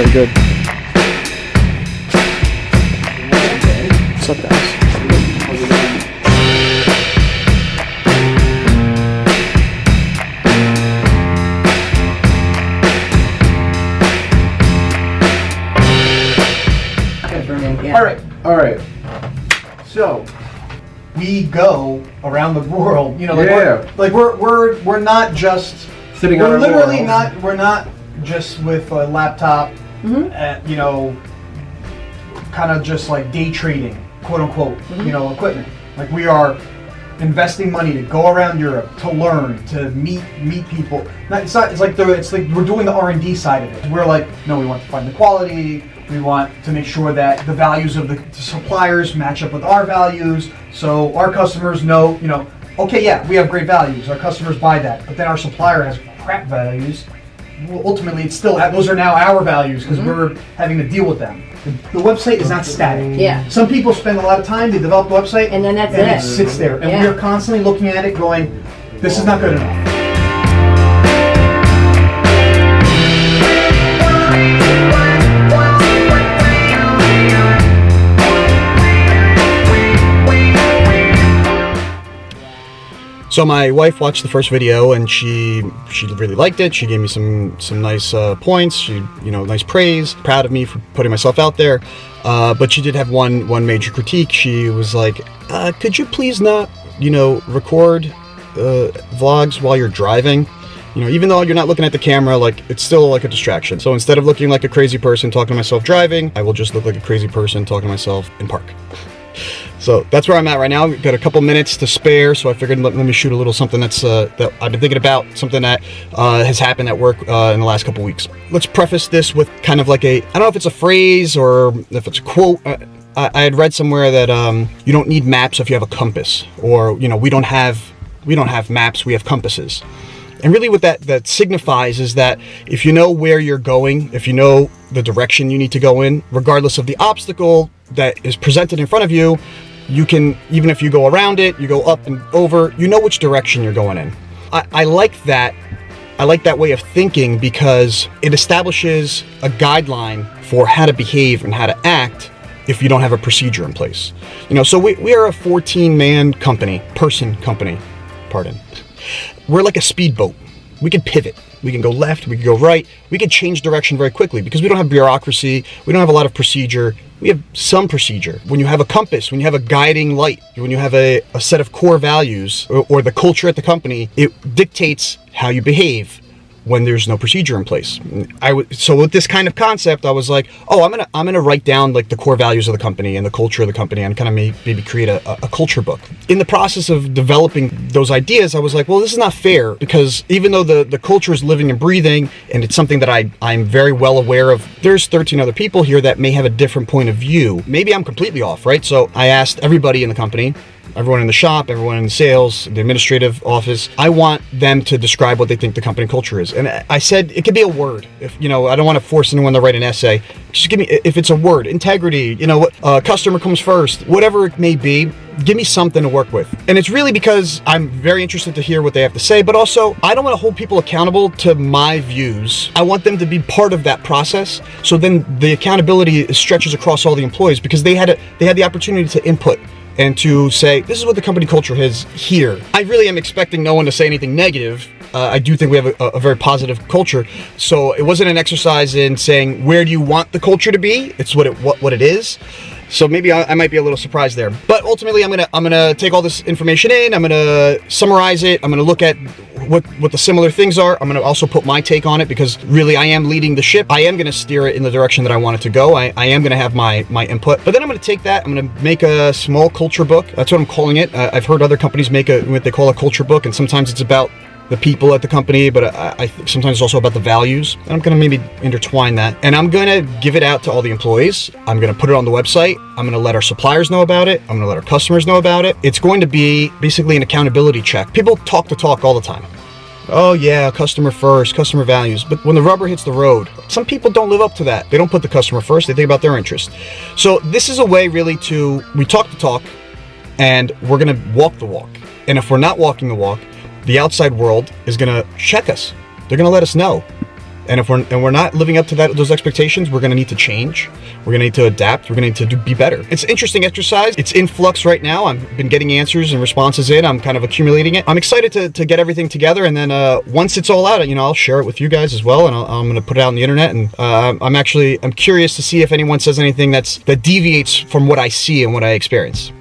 very good. What's up, guys? All right. So we go around the world, you know, we're not just sitting on our literally laurels. we're not just with a laptop, you know, kind of just like day trading, quote unquote, you know, equipment. Like we are investing money to go around Europe to learn, to meet people. It's like we're doing the R&D side of it. We're like, no, we want to find the quality. We want to make sure that the values of the suppliers match up with our values, so our customers know, you know, okay, yeah, we have great values. Our customers buy that, but then our supplier has crap values. Well, ultimately, it's still those are now our values because we're having to deal with them. The website is not static. Yeah. Some people spend a lot of time, they develop the website, and then that's it sits there, and we are constantly looking at it, going, "This is not good enough." So my wife watched the first video and she really liked it. She gave me some nice points. She, you know, nice praise. Proud of me for putting myself out there. But she did have one major critique. She was like, "Could you please not, you know, record vlogs while you're driving? You know, even though you're not looking at the camera, like it's still like a distraction. So instead of looking like a crazy person talking to myself driving, I will just look like a crazy person talking to myself in park." So that's where I'm at right now. We've got a couple minutes to spare, so I figured let me shoot a little something that I've been thinking about, something that has happened at work in the last couple weeks. Let's preface this with kind of like I don't know if it's a phrase or if it's a quote. I had read somewhere that you don't need maps if you have a compass, or you know, we don't have maps, we have compasses. And really what that signifies is that if you know where you're going, if you know the direction you need to go in, regardless of the obstacle that is presented in front of you, you can, even if you go around it, you go up and over, you know which direction you're going in. I like that. I like that way of thinking because it establishes a guideline for how to behave and how to act if you don't have a procedure in place. You know, so we are a 14-man person company, pardon. We're like a speedboat. We can pivot. We can go left, we can go right. We can change direction very quickly because we don't have bureaucracy. We don't have a lot of procedure. We have some procedure. When you have a compass, when you have a guiding light, when you have a set of core values or the culture at the company, it dictates how you behave when there's no procedure in place. So with this kind of concept, I was like, oh, I'm gonna write down like the core values of the company and the culture of the company and kind of maybe create a culture book. In the process of developing those ideas, I was like, well, this is not fair because even though the culture is living and breathing and it's something that I'm very well aware of, there's 13 other people here that may have a different point of view. Maybe I'm completely off, right? So I asked everybody in the company, everyone in the shop, everyone in sales, the administrative office, I want them to describe what they think the company culture is. And I said it could be a word. If you know, I don't want to force anyone to write an essay. Just give me, if it's a word, integrity, you know, customer comes first, whatever it may be, give me something to work with. And it's really because I'm very interested to hear what they have to say, but also I don't want to hold people accountable to my views. I want them to be part of that process. So then the accountability stretches across all the employees because they had the opportunity to input and to say, this is what the company culture is here. I really am expecting no one to say anything negative. I do think we have a very positive culture. So it wasn't an exercise in saying, where do you want the culture to be? It's what it is. So maybe I might be a little surprised there. But ultimately, I'm gonna take all this information in. I'm gonna summarize it. I'm gonna look at what the similar things are. I'm gonna also put my take on it because really I am leading the ship. I am gonna steer it in the direction that I want it to go. I am gonna have my input. But then I'm gonna take that. I'm gonna make a small culture book. That's what I'm calling it. I've heard other companies make what they call a culture book, and sometimes it's about the people at the company, but I sometimes it's also about the values. And I'm gonna maybe intertwine that. And I'm gonna give it out to all the employees. I'm gonna put it on the website. I'm gonna let our suppliers know about it. I'm gonna let our customers know about it. It's going to be basically an accountability check. People talk the talk all the time. Oh yeah, customer first, customer values. But when the rubber hits the road, some people don't live up to that. They don't put the customer first, they think about their interest. So this is a way really we talk the talk and we're gonna walk the walk. And if we're not walking the walk, the outside world is going to check us. They're going to let us know. And if we're not living up to those expectations, we're going to need to change. We're going to need to adapt. We're going to need to be better. It's an interesting exercise. It's in flux right now. I've been getting answers and responses in. I'm kind of accumulating it. I'm excited to get everything together, and then once it's all out, I'll share it with you guys as well, and I'm going to put it out on the internet. And I'm curious to see if anyone says anything that deviates from what I see and what I experience.